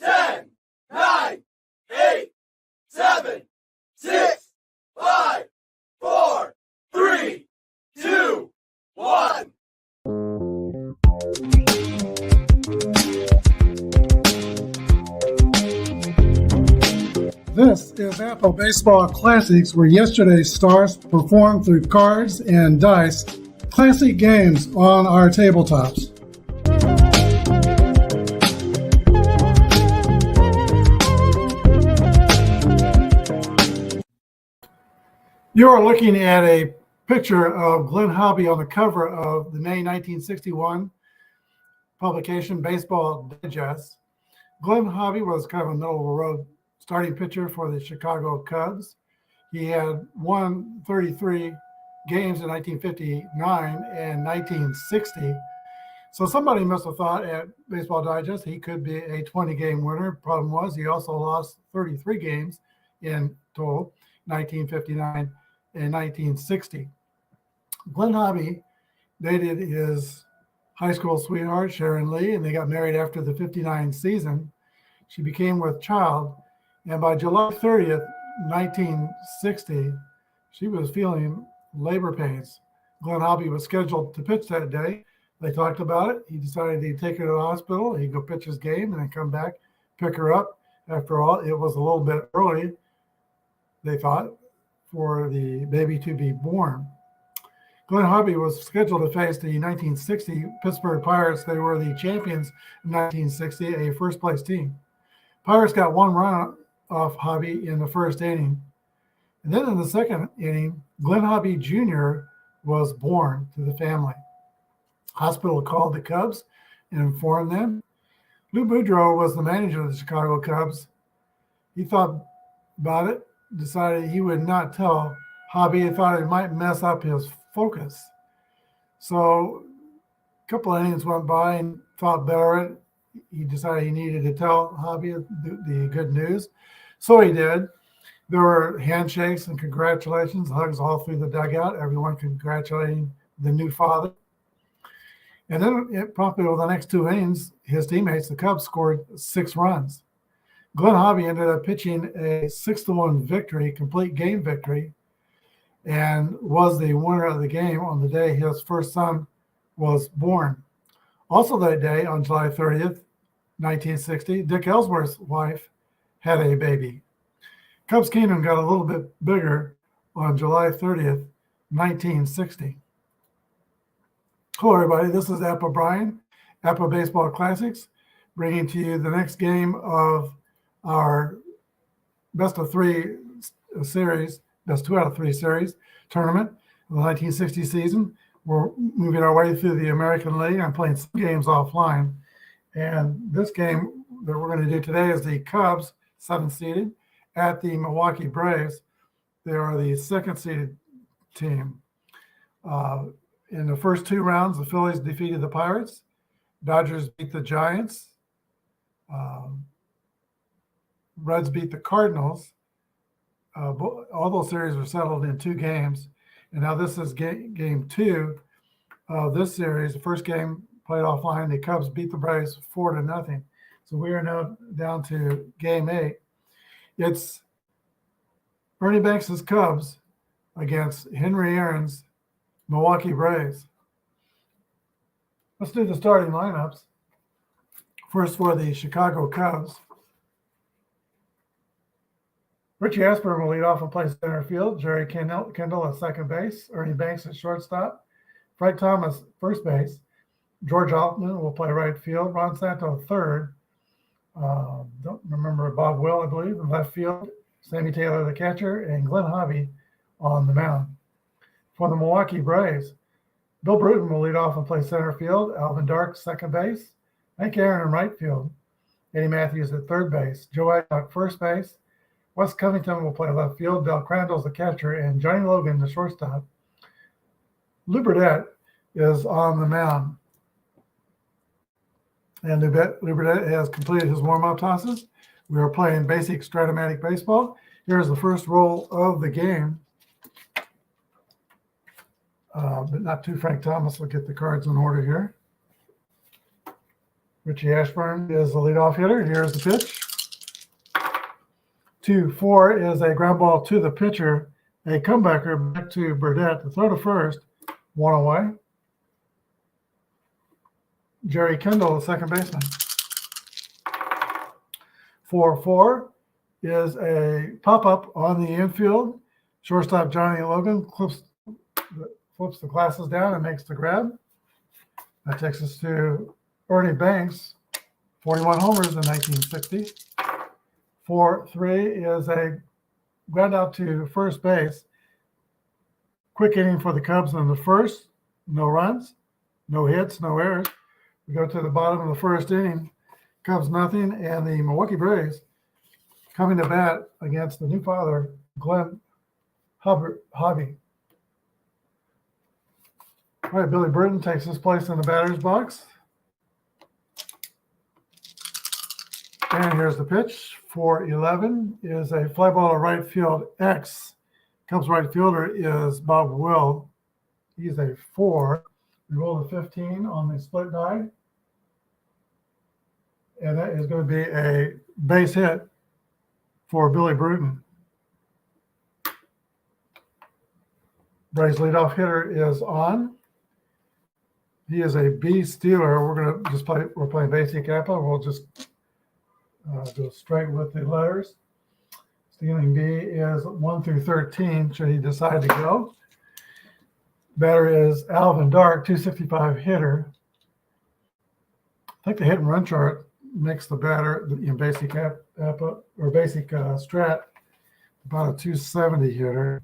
10, 9, 8, 7, 6, 5, 4, 3, 2, 1. This is Apple Baseball Classics, where yesterday's stars performed through cards and dice, classic games on our tabletops. You are looking at a picture of Glenn Hobby on the cover of the May 1961 publication Baseball Digest. Glenn Hobby was kind of a middle-of-the-road starting pitcher for the Chicago Cubs. He had won 33 games in 1959 and 1960. So somebody must have thought at Baseball Digest he could be a 20-game winner. Problem was he also lost 33 games in total, 1959 and 1960. Glenn Hobby dated his high school sweetheart, Sharon Lee, and they got married after the 59 season. She became with child. And by July 30th, 1960, she was feeling labor pains. Glenn Hobby was scheduled to pitch that day. They talked about it. He decided he'd take her to the hospital. He'd go pitch his game and then come back, pick her up. After all, it was a little bit early, they thought, for the baby to be born. Glenn Hobby was scheduled to face the 1960 Pittsburgh Pirates. They were the champions in 1960, a first-place team. Pirates got one run off Hobby in the first inning. And then in the second inning, Glenn Hobby Jr. was born to the family. Hospital called the Cubs and informed them. Lou Boudreau was the manager of the Chicago Cubs. He thought about it, decided he would not tell Hobby. He thought it might mess up his focus. So a couple of innings went by and thought better of it. He decided he needed to tell Hobby the good news. So he did. There were handshakes and congratulations, hugs all through the dugout, everyone congratulating the new father. And then promptly over the next two innings, his teammates, the Cubs, scored 6 runs. Glenn Hobby ended up pitching a 6-1 victory, complete game victory, and was the winner of the game on the day his first son was born. Also that day, on July 30th, 1960, Dick Ellsworth's wife had a baby. Cubs Kingdom got a little bit bigger on July 30th, 1960. Hello, everybody. This is Apple Brian, Apple Baseball Classics, bringing to you the next game of our best of 3 series, best 2 out of 3 series tournament of the 1960 season. We're moving our way through the American League. I'm playing some games offline. And this game that we're going to do today is the Cubs, 7th-seeded, at the Milwaukee Braves. They are the 2nd-seeded team. In the first 2 rounds, the Phillies defeated the Pirates. Dodgers beat the Giants. Reds beat the Cardinals. All those series were settled in 2 games. And now this is game 2 of this series. The first game played offline. The Cubs beat the Braves 4-0. So we are now down to game 8. It's Ernie Banks' Cubs against Henry Aaron's Milwaukee Braves. Let's do the starting lineups. First for the Chicago Cubs. Richie Asper will lead off and play center field. Jerry Kendall at second base. Ernie Banks at shortstop. Fred Thomas first base. George Altman will play right field. Ron Santo third. Don't remember Bob Will, I believe, in left field. Sammy Taylor the catcher, and Glenn Hobby on the mound. For the Milwaukee Braves, Bill Bruton will lead off and play center field. Alvin Dark second base. Hank Aaron in right field. Eddie Matthews at third base. Joe Adcock first base. Wes Covington will play left field. Del Crandall's the catcher, and Johnny Logan the shortstop. Lou Burdette is on the mound. And Lou Burdette has completed his warm-up tosses. We are playing basic Strat-o-Matic baseball. Here's the first roll of the game. But not too Frank Thomas. We'll get the cards in order here. Richie Ashburn is the leadoff hitter. Here's the pitch. 2-4 is a ground ball to the pitcher. A comebacker back to Burdett to throw to first. 1 away. Jerry Kendall, the second baseman. 4-4 is a pop-up on the infield. Shortstop Johnny Logan flips the glasses down and makes the grab. That takes us to Ernie Banks, 41 homers in 1960. 4-3 is a ground out to first base. Quick inning for the Cubs in the first. No runs, no hits, no errors. We go to the bottom of the first inning. Cubs nothing, and the Milwaukee Braves coming to bat against the new father, Glenn Hobby. All right, Billy Burton takes his place in the batter's box. And here's the pitch. 4-11 is a fly ball to right field X. Cubs right fielder is Bob Will. He's a 4. We roll a 15 on the split die. And that is going to be a base hit for Billy Bruton. Braves leadoff hitter is on. He is a B stealer. We're playing basic Kappa. We'll just go straight with the letters. Stealing B is 1 through 13, should he decide to go. Batter is Alvin Dark, 265 hitter. I think the hit and run chart makes the batter in basic Kappa or basic Strat about a 270 hitter.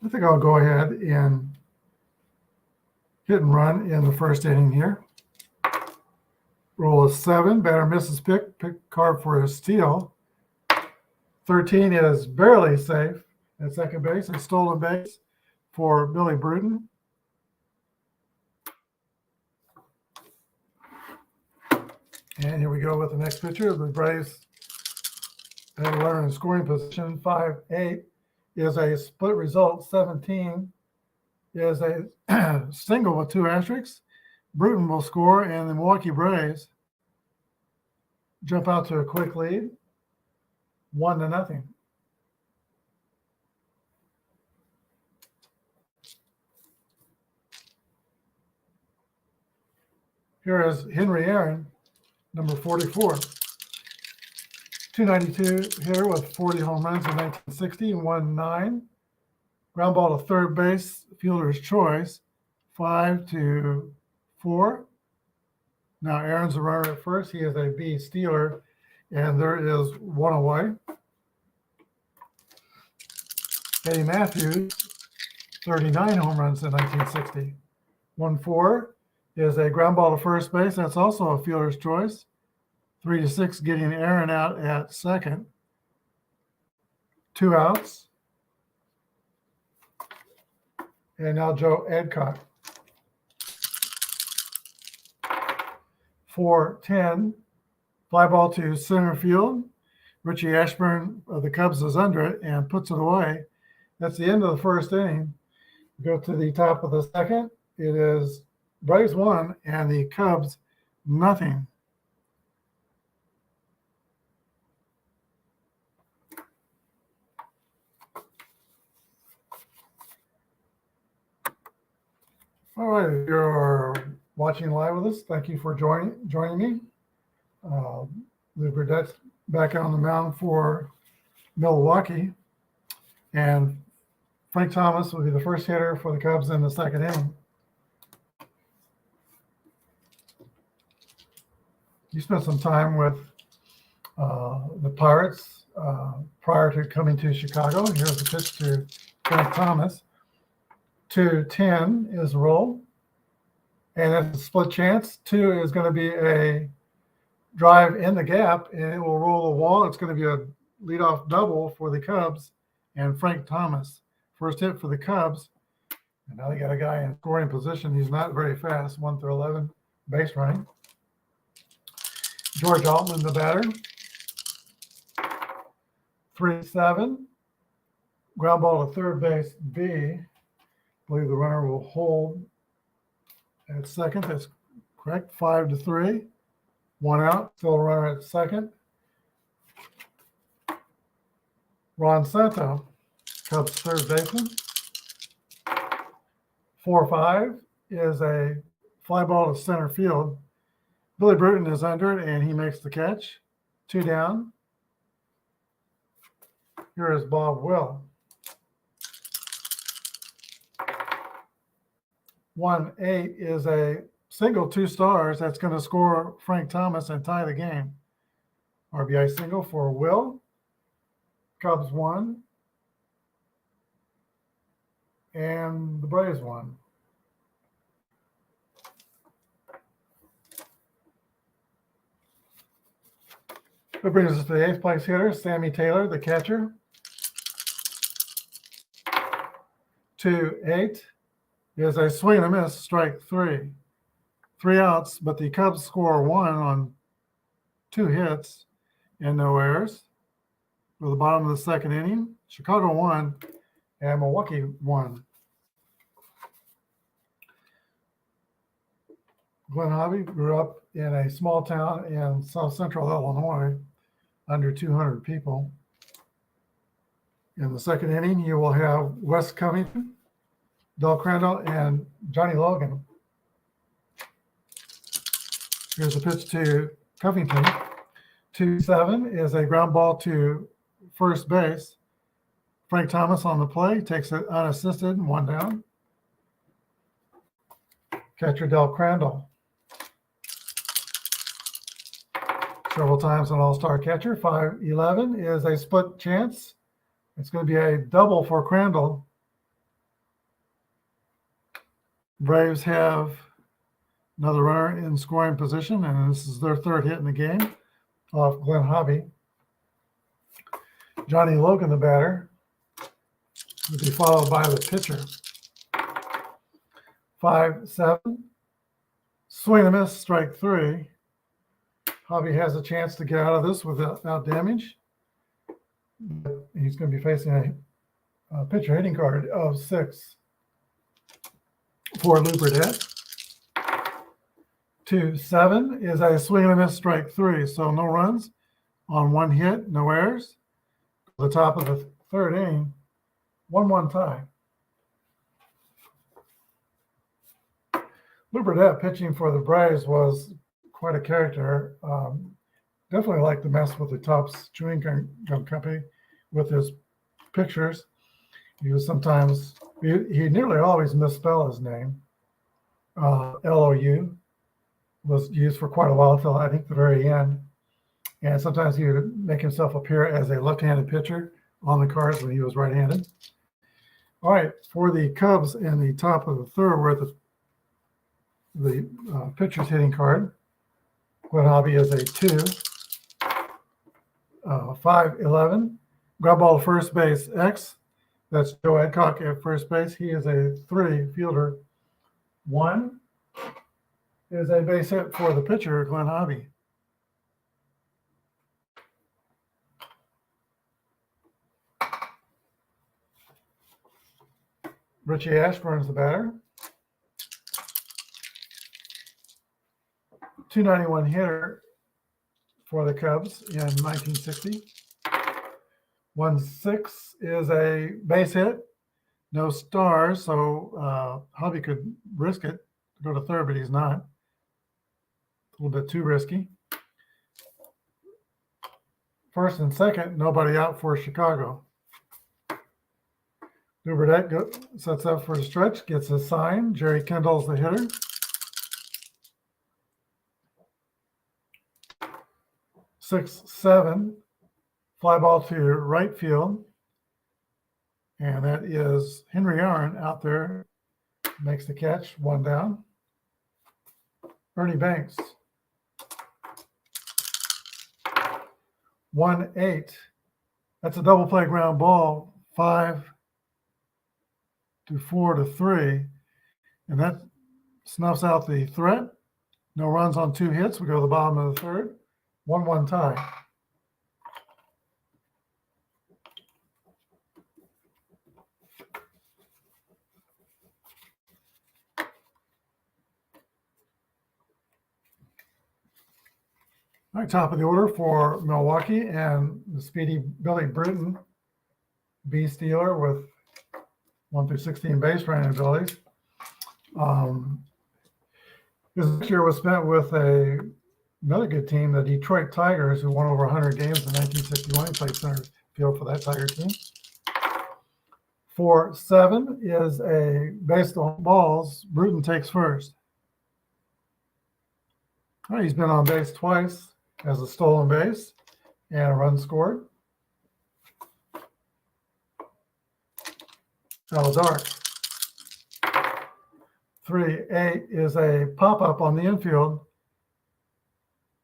I think I'll go ahead and hit and run in the first inning here. Roll a 7. Batter misses pick card for a steal. 13 is barely safe at second base. A stolen base for Billy Bruton. And here we go with the next pitcher. The Braves have a runner in scoring position. 5-8 is a split result. 17 is a single with 2 asterisks. Bruton will score, and the Milwaukee Braves jump out to a quick lead, 1-0. Here is Henry Aaron, number 44. 292 hitter with 40 home runs in 1960 and won 9. Ground ball to third base, fielder's choice, 5-4. Now Aaron's a runner at first. He is a B stealer, and there is 1 away. Eddie Matthews, 39 home runs in 1960. 1-4 is a ground ball to first base. That's also a fielder's choice. 3-6, getting Aaron out at second. 2 outs. And now Joe Adcock. 4-10, fly ball to center field. Richie Ashburn of the Cubs is under it and puts it away. That's the end of the first inning. Go to the top of the second. It is Braves 1 and the Cubs nothing. All right, if you're watching live with us, thank you for joining me. Lou Burdett's back on the mound for Milwaukee, and Frank Thomas will be the first hitter for the Cubs in the second inning. You spent some time with the Pirates prior to coming to Chicago. Here's the pitch to Frank Thomas. 2-10 is the roll, and it's a split chance. 2 is going to be a drive in the gap, and it will roll the wall. It's going to be a leadoff double for the Cubs and Frank Thomas. First hit for the Cubs, and now they got a guy in scoring position. He's not very fast, 1 through 11 base running. George Altman, the batter. 3-7, ground ball to third base B. I believe the runner will hold at second. That's Correct. 5-3. 1 out. Still a runner at second. Ron Santo, Cubs third baseman. 4-5 is a fly ball to center field. Billy Bruton is under it, and he makes the catch. 2 down. Here is Bob Will. 1-8 is a single 2 stars that's going to score Frank Thomas and tie the game. RBI single for Will. Cubs won. And the Braves won. That brings us to the 8th place hitter, Sammy Taylor, the catcher. 2-8 is a swing and a miss, strike 3. 3 outs, but the Cubs score 1 on 2 hits and no errors. To the bottom of the second inning, Chicago won and Milwaukee won. Glenn Hobby grew up in a small town in south central Illinois, under 200 people. In the second inning, you will have Wes Covington, Del Crandall, and Johnny Logan. Here's a pitch to Covington. 2-7 is a ground ball to first base. Frank Thomas on the play, takes it unassisted, 1 down. Catcher Del Crandall. Several times an all-star catcher. 5-11 is a split chance. It's going to be a double for Crandall. Braves have another runner in scoring position, and this is their 3rd hit in the game off Glenn Hobby. Johnny Logan, the batter, will be followed by the pitcher. 5-7, swing and a miss, strike 3. Hobby has a chance to get out of this without damage. He's going to be facing a pitcher hitting card of 6 for Lou Burdett. 2-7 is a swing and a miss, strike 3. So no runs on 1 hit, no errors. The top of the 3rd inning, 1-1 tie. Lou Burdett pitching for the Braves was quite a character. Definitely liked to mess with the Topps Chewing Gum Company with his pictures. He was sometimes, he nearly always misspelled his name. Lou was used for quite a while until I think the very end. And sometimes he would make himself appear as a left-handed pitcher on the cards when he was right-handed. All right, for the Cubs in the top of the 3rd, we're at the pitcher's hitting card. Glenn Hobby is a 2. 5-11. Ground ball to first base, X. That's Joe Adcock at first base. He is a 3 fielder. 1 is a base hit for the pitcher, Glenn Hobby. Richie Ashburn's the batter. 291 hitter for the Cubs in 1960. 1-6 is a base hit. No stars, so Hobby could risk it to go to 3rd, but he's not. A little bit too risky. 1st and 2nd, nobody out for Chicago. Lou Burdett sets up for a stretch, gets a sign. Jerry Kendall's the hitter. 6-7, fly ball to right field. And that is Henry Aaron out there, makes the catch, 1 down. Ernie Banks. 1-8, that's a double play ground ball, 5-4 to 3. And that snuffs out the threat. No runs on 2 hits. We go to the bottom of the 3rd. 1-1 tie. All right, top of the order for Milwaukee and the speedy Billy Bruton, B Steeler with 1 through 16 base running abilities. His next year was spent with another good team, the Detroit Tigers, who won over 100 games in 1961. He played center field for that Tiger team. 4-7 is a based on balls. Bruton takes first. All right, he's been on base twice as a stolen base and a run scored. Shallow dark. 3-8 is a pop-up on the infield.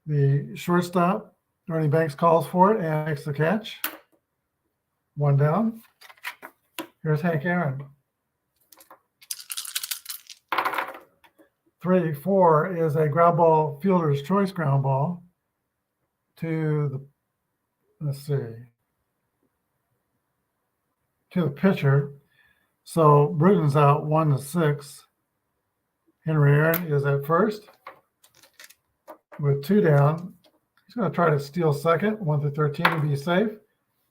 The shortstop, Ernie Banks, calls for it and makes the catch. One down. Here's Hank Aaron. 3-4 is a ground ball, fielder's choice ground ball to the pitcher. So Bruton's out 1-6. Henry Aaron is at first with 2 down. He's going to try to steal second, 1 through 13 to be safe.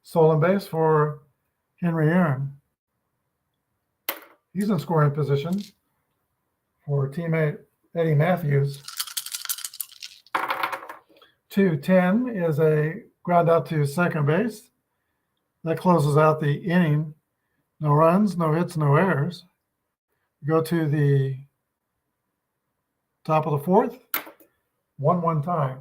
Stolen base for Henry Aaron. He's in scoring position for teammate Eddie Matthews. 2-10 is a ground out to second base. That closes out the inning. No runs, no hits, no errors. Go to the top of the fourth. 1-1 tie.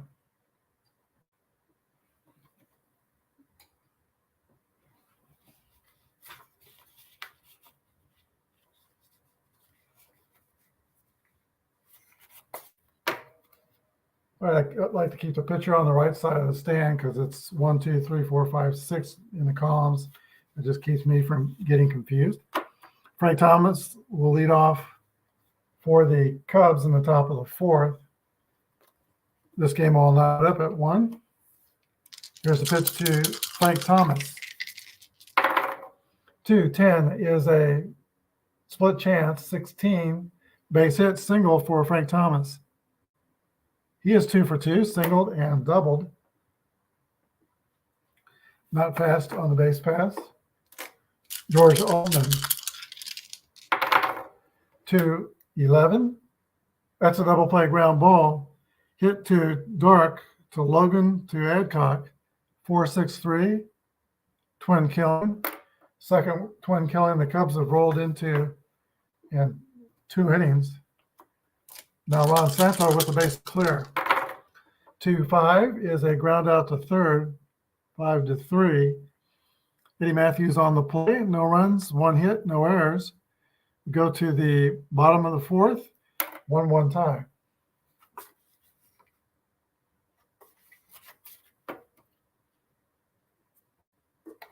All right, I like to keep the pitcher on the right side of the stand because it's 1, 2, 3, 4, 5, 6 in the columns. It just keeps me from getting confused. Frank Thomas will lead off for the Cubs in the top of the fourth. This game all knotted up at 1. Here's the pitch to Frank Thomas. 2-10 is a split chance, 16 base hit single for Frank Thomas. He is 2 for 2, singled and doubled. Not fast on the base pass. George Altman. 2-11. That's a double play ground ball. Hit to Dark, to Logan, to Adcock. 4-6-3. Twin killing. Second twin killing the Cubs have rolled into in 2 innings. Now Ron Santo with the base clear. 2-5 is a ground out to third. 5-3. Eddie Matthews on the play. No runs, 1 hit, no errors. Go to the bottom of the fourth. 1-1 tie.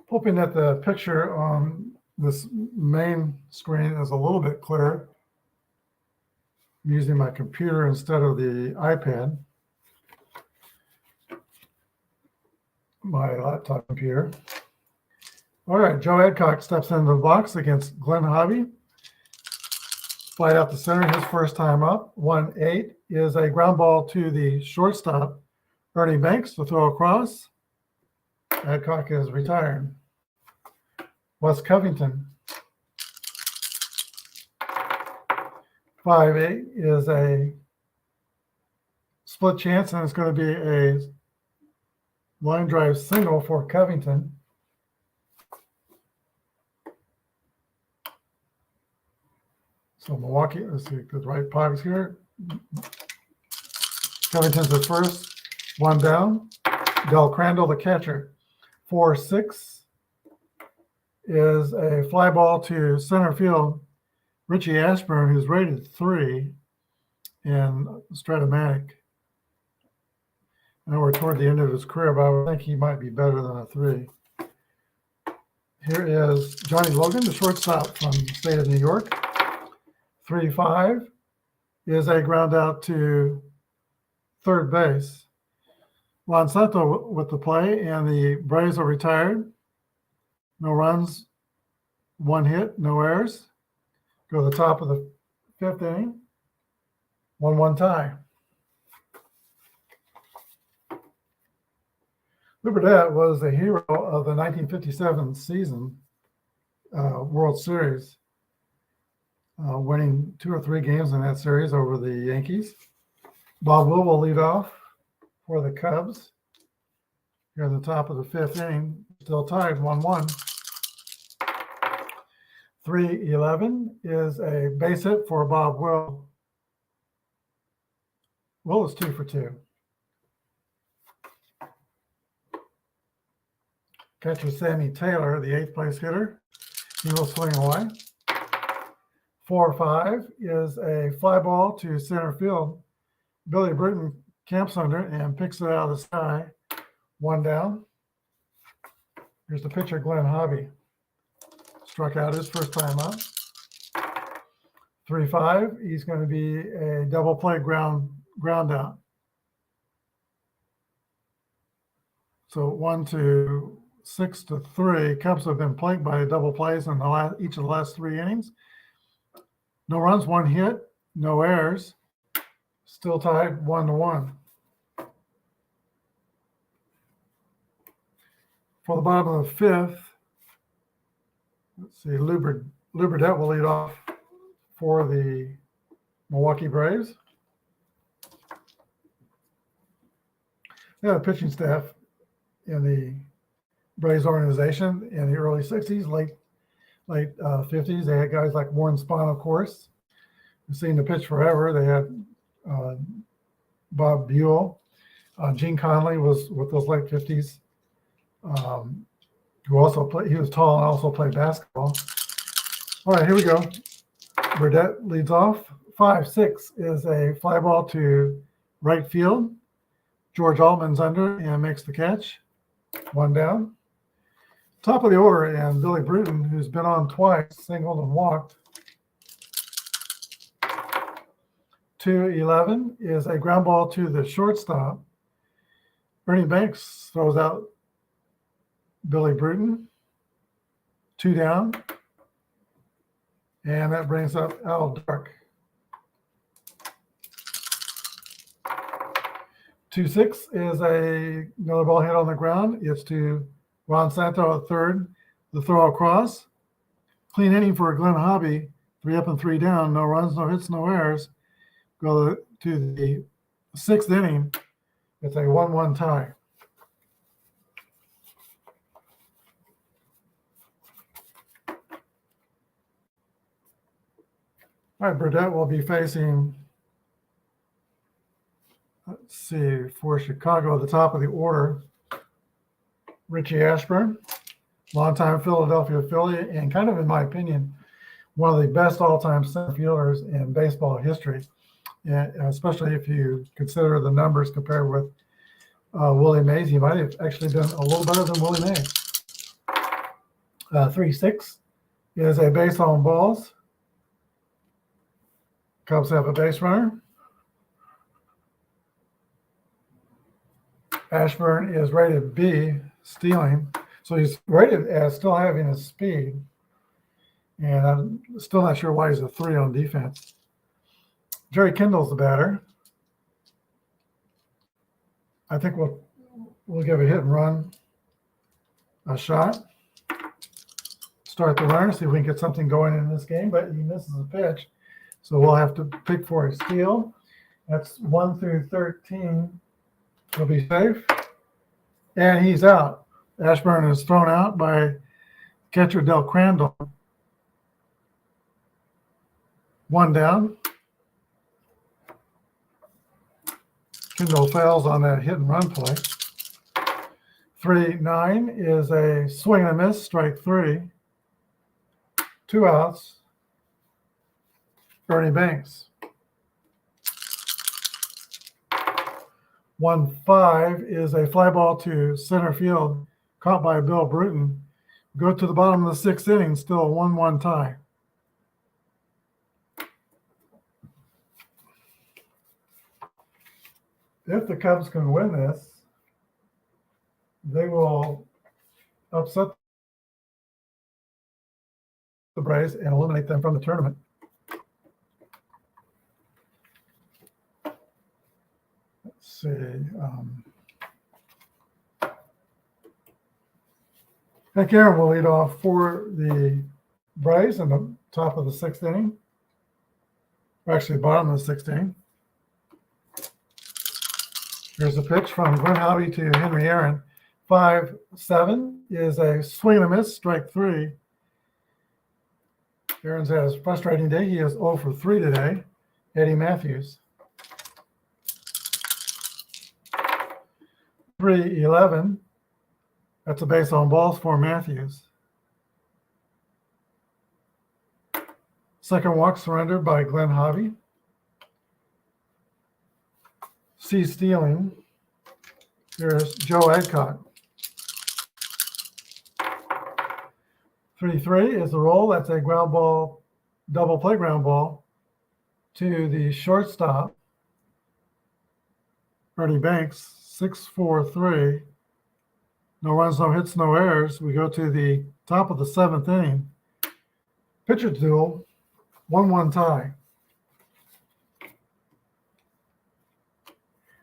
Hoping that the picture on this main screen is a little bit clearer. I'm using my computer instead of the iPad, my laptop computer. All right, Joe Adcock steps into the box against Glenn Hobby. Fly out the center, his first time up. 1-8 is a ground ball to the shortstop, Ernie Banks, to throw across. Adcock is retired. Wes Covington. 5-8 is a split chance, and it's going to be a line drive single for Covington. So Milwaukee, let's see, the right pockets here. Covington's at first, 1 down. Del Crandall, the catcher. 4-6 is a fly ball to center field. Richie Ashburn, who's rated 3 in Strat-o-Matic. I know we're toward the end of his career, but I would think he might be better than a 3. Here is Johnny Logan, the shortstop from the state of New York. 3-5 is a ground out to third base. Juan Santo with the play, and the Braves are retired. No runs, 1 hit, no errors. Go to the top of the 5th inning. 1-1 tie. Burdette was the hero of the 1957 season World Series, winning 2 or 3 games in that series over the Yankees. Bob Will will lead off for the Cubs. Here at the top of the 5th inning, still tied 1-1. 3-11 is a base hit for Bob Will. Will is 2 for 2. Catcher Sammy Taylor, the 8th place hitter. He will swing away. 4-5 is a fly ball to center field. Billy Bruton camps under and picks it out of the sky. 1 down. Here's the pitcher, Glenn Hobby. Struck out his first time up. 3-5. He's going to be a double play ground out. So 1-6-3. Cubs have been plagued by double plays in each of the last 3 innings. No runs, 1 hit, no errors. Still tied 1-1. For the bottom of the 5th, let's see, Lou Burdette will lead off for the Milwaukee Braves. They had a pitching staff in the Braves organization in the early 60s, late 50s. They had guys like Warren Spahn, of course, who've seen the pitch forever. They had Bob Buell. Gene Conley was with those late 50s, who also played. He was tall and also played basketball. All right, here we go. Burdette leads off. 5-6 is a fly ball to right field. George Altman's under and makes the catch. 1 down. Top of the order, and Billy Bruton, who's been on twice, singled and walked. 2-11 is a ground ball to the shortstop. Ernie Banks throws out Billy Bruton. 2 down. And that brings up Al Dark. 2-6 is another ball hit on the ground. It's to Ron Santo at third. The throw across. Clean inning for Glenn Hobby. 3 up and 3 down. No runs, no hits, no errors. Go to the 6th inning. It's a 1-1 tie. All right, Burdette will be facing, let's see, for Chicago at the top of the order, Richie Ashburn, longtime Philadelphia Philly, and kind of, in my opinion, one of the best all-time center fielders in baseball history, and especially if you consider the numbers compared with Willie Mays. He might have actually been a little better than Willie Mays. 3-6 is a base on balls. Cubs have a base runner. Ashburn is rated B, stealing. So he's rated as still having his speed. And I'm still not sure why he's a 3 on defense. Jerry Kindle's the batter. I think we'll give a hit and run a shot. Start the runner, see if we can get something going in this game, but he misses a pitch. So we'll have to pick for a steal. That's 1 through 13. He'll be safe. And he's out. Ashburn is thrown out by catcher Del Crandall. 1 down. Kindle fails on that hit and run play. 3-9 is a swing and a miss, strike 3. 2 outs. Ernie Banks. 1-5 is a fly ball to center field, caught by Bill Bruton. Go to the bottom of the 6th inning, still a 1-1 tie. If the Cubs can win this, they will upset the Braves and eliminate them from the tournament. Let's see. Hank Aaron will lead off for the Braves in the top of the sixth inning. Or actually, bottom of the sixth inning. Here's a pitch from Glenn Hobby to Henry Aaron. 5-7 is a swing and a miss, strike 3. Aaron's had a frustrating day. He is 0 for 3 today. Eddie Matthews. 3-11. That's a base on balls for Matthews. Second walk surrendered by Glenn Hobby. C. Stealing. Here's Joe Adcock. 3-3 is the roll. That's a ground ball, double play ground ball to the shortstop, Ernie Banks. 6-4-3. No runs, no hits, no errors. We go to the top of the seventh inning. Pitcher duel, 1-1 tie.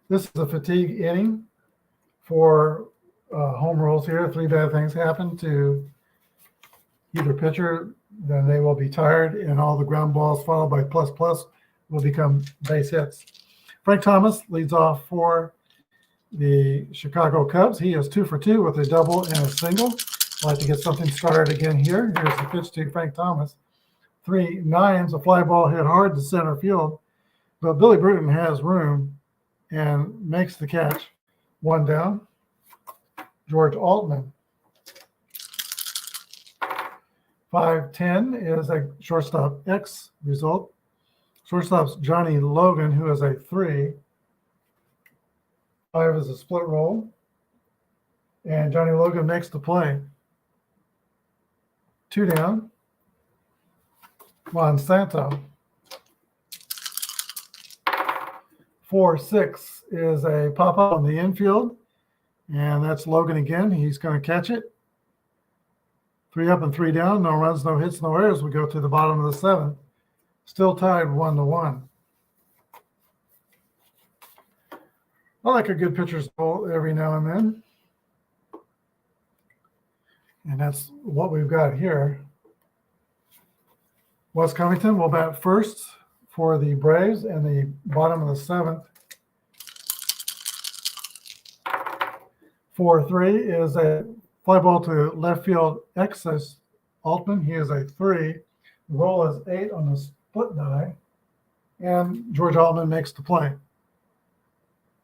This is a fatigue inning for home rules here. 3 bad things happen to either pitcher, then they will be tired, and all the ground balls followed by plus will become base hits. Frank Thomas leads off for the Chicago Cubs. He is 2 for 2 with a double and a single. I'd like to get something started again here. Here's the pitch to Frank Thomas. 3-9s, a fly ball hit hard to center field, but Billy Bruton has room and makes the catch. 1 down. George Altman. 5-10 is a shortstop X result. Shortstop's Johnny Logan, who is a 3. 5 is a split roll. And Johnny Logan makes the play. 2 down. Monsanto. 4-6 is a pop-up on the infield. And that's Logan again. He's going to catch it. 3 up and 3 down. No runs, no hits, no errors. We go to the bottom of the 7th. Still tied 1-1. I like a good pitcher's goal every now and then. And that's what we've got here. Wes Covington will bat first for the Braves in the bottom of the 7th. 4-3 is a fly ball to left field X's Altman. He is a 3. The roll is 8 on the split die. And George Altman makes the play.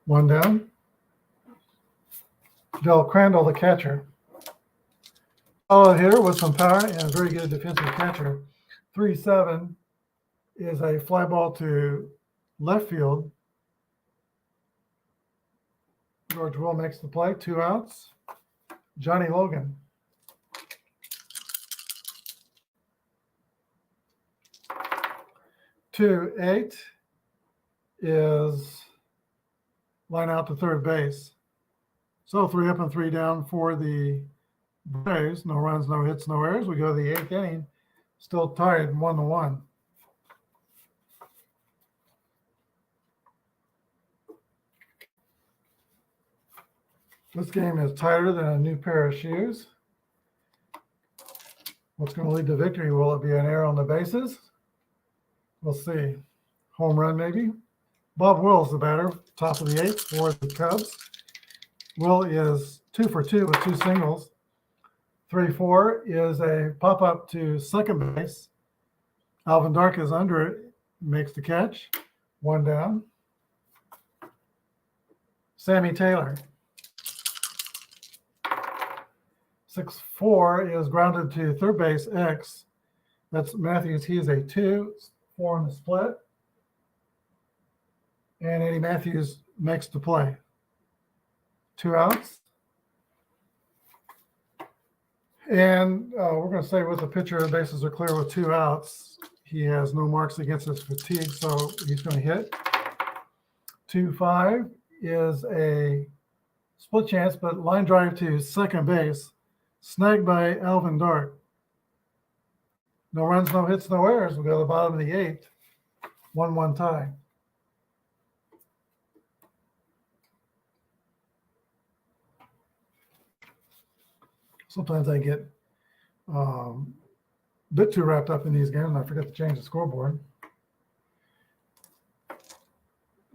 1 down. Del Crandall, the catcher. Solid hitter with some power and a very good defensive catcher. 3-7 is a fly ball to left field. George Will makes the play. 2 outs. Johnny Logan. 2-8 is line out to third base. So 3 up and 3 down for the Braves. No runs, no hits, no errors. We go to the 8th inning. Still tied 1-1. This game is tighter than a new pair of shoes. What's going to lead to victory? Will it be an error on the bases? We'll see. Home run, maybe. Bob Will's the batter, top of the 8th for the Cubs. Will is 2 for 2 with 2 singles. 3-4 is a pop-up to second base. Alvin Dark is under it, makes the catch. 1 down. Sammy Taylor. 6-4 is grounded to third base X. That's Matthews. He is a 2, 4 in the split. And Eddie Matthews makes the play. 2 outs. And we're going to say with the pitcher, the bases are clear with 2 outs. He has no marks against his fatigue, so he's going to hit. 2-5 is a split chance, but line drive to second base. Snagged by Alvin Dark. No runs, no hits, no errors. We go to the bottom of the 8th. 1-1 tie. Sometimes I get a bit too wrapped up in these games and I forget to change the scoreboard.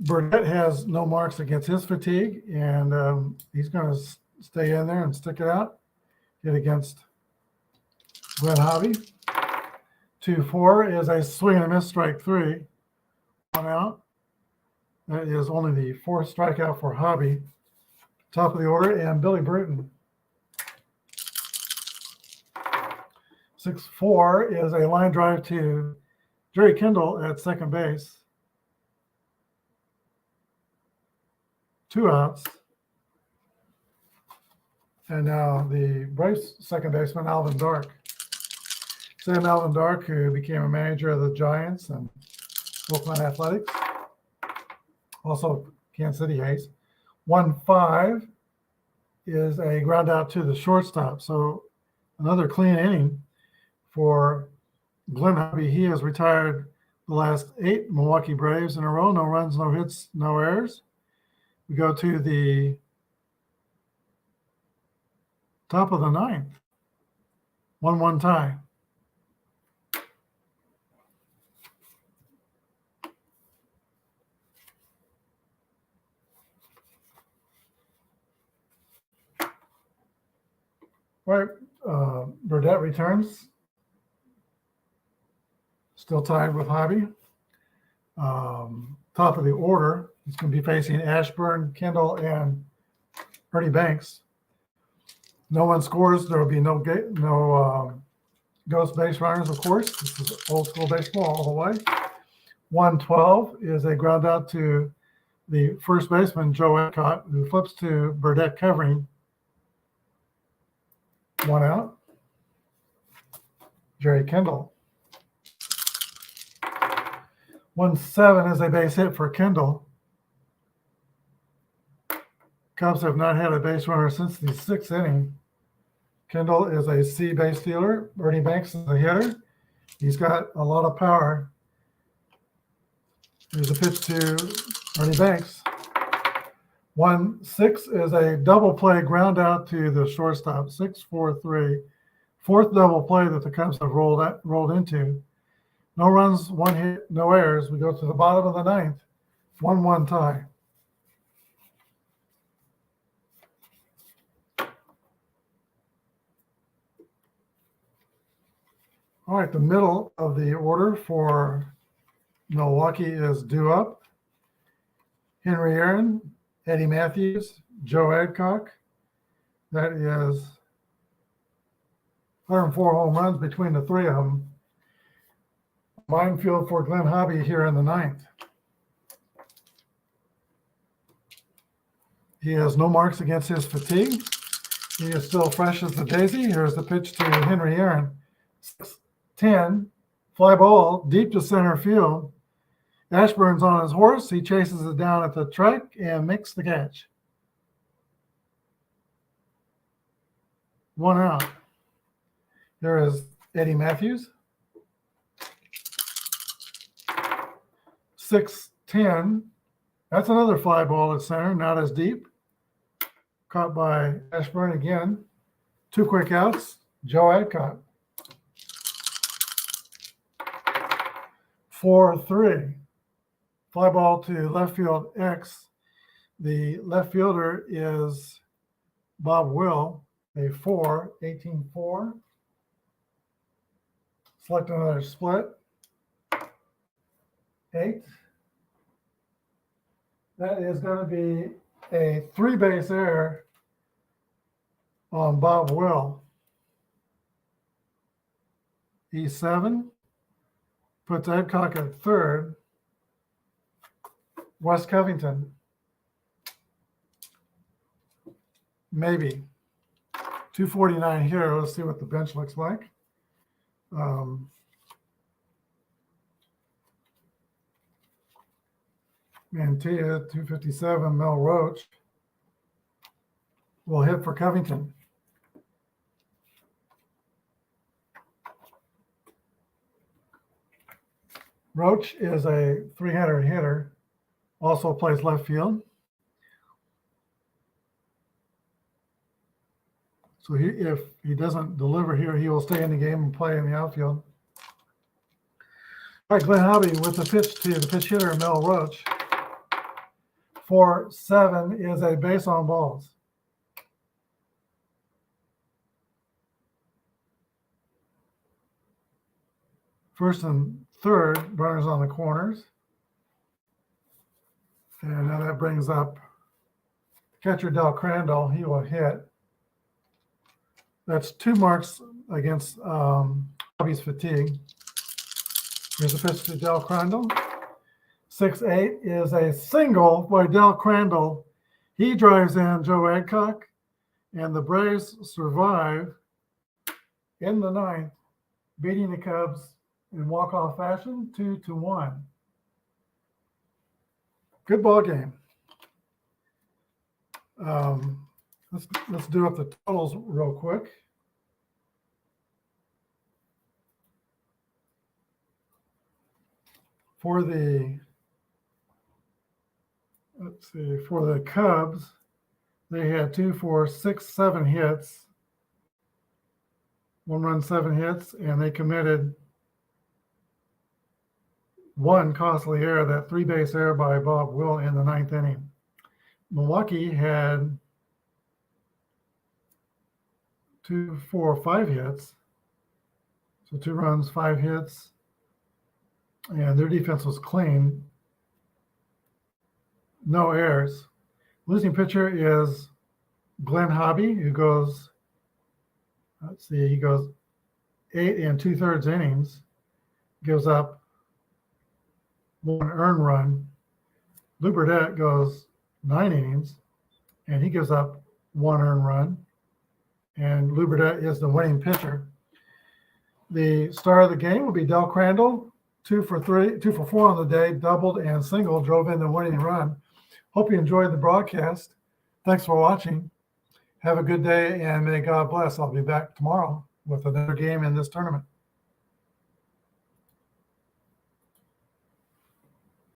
Burdett has no marks against his fatigue, and he's going to stay in there and stick it out. Hit against Glenn Hobby. 2-4 is a swing and a miss, strike 3. 1 out. That is only the 4th strikeout for Hobby. Top of the order, and Billy Bruton. 6-4 is a line drive to Jerry Kendall at second base. 2 outs. And now the Braves second baseman, Alvin Dark. Sam Alvin Dark, who became a manager of the Giants and Oakland Athletics. Also Kansas City A's. 1-5 is a ground out to the shortstop. So another clean inning for Glenn Hobby. He has retired the last 8 Milwaukee Braves in a row. No runs, no hits, no errors. We go to the top of the 9th. 1-1 tie. All right, Burdett returns. Still tied with Hobby. Top of the order, he's going to be facing Ashburn, Kendall, and Ernie Banks. No one scores. There will be no ghost base runners, of course. This is old school baseball all the way. 1-12 is a ground out to the first baseman, Joe Ecott, who flips to Burdett covering. 1 out. Jerry Kendall. 1-7 is a base hit for Kendall. Cubs have not had a base runner since the 6th inning. Kendall is a C base stealer. Ernie Banks is a hitter. He's got a lot of power. Here's a pitch to Ernie Banks. 1-6 is a double play ground out to the shortstop. 6-4-3. 4th double play that the Cubs have rolled into. No runs, 1 hit, no errors. We go to the bottom of the 9th. 1-1 tie. All right, the middle of the order for Milwaukee is due up. Henry Aaron, Eddie Matthews, Joe Adcock. That is 104 home runs between the 3 of them. Minefield for Glenn Hobby here in the 9th. He has no marks against his fatigue. He is still fresh as the daisy. Here's the pitch to Henry Aaron. 6-10, fly ball deep to center field. Ashburn's on his horse. He chases it down at the track and makes the catch. 1 out. There is Eddie Matthews. 6-10. That's another fly ball at center, not as deep. Caught by Ashburn again. 2 quick outs. Joe Adcock. 4-3. Fly ball to left field X. The left fielder is Bob Will. A 4, 18-4. Select another split. 8. That is going to be a 3-base error on Bob Will. E7 puts Adcock at 3rd. West Covington. Maybe. 249 here. Let's see what the bench looks like. Mantilla, 257, Mel Roach will hit for Covington. Roach is a 300 hitter, also plays left field. So if he doesn't deliver here, he will stay in the game and play in the outfield. All right, Glenn Hobby with the pitch to the pitch hitter, Mel Roach. 4-7 is a base on balls. First and third, runners on the corners. And now that brings up catcher Del Crandall. He will hit. That's 2 marks against Hobby's fatigue. Here's a pitch to Del Crandall. 6-8 is a single by Del Crandall. He drives in Joe Adcock, and the Braves survive in the 9th, beating the Cubs in walk-off fashion, 2-1. Good ball game. Let's do up the totals real quick. For the Cubs, they had 2, 4, 6, 7 hits, 1 run, 7 hits, and they committed 1 costly error, that 3-base error by Bob Will in the 9th inning. Milwaukee had 2, 4, 5 hits, so 2 runs, 5 hits, and their defense was clean. No errors. Losing pitcher is Glenn Hobby, who goes, he goes 8 2/3 innings, gives up 1 earned run. Lou Burdette goes 9 innings, and he gives up 1 earned run. And Lou Burdette is the winning pitcher. The star of the game will be Del Crandall, 2 for 4 on the day, doubled and single, drove in the winning run. Hope you enjoyed the broadcast. Thanks for watching. Have a good day, and may God bless. I'll be back tomorrow with another game in this tournament.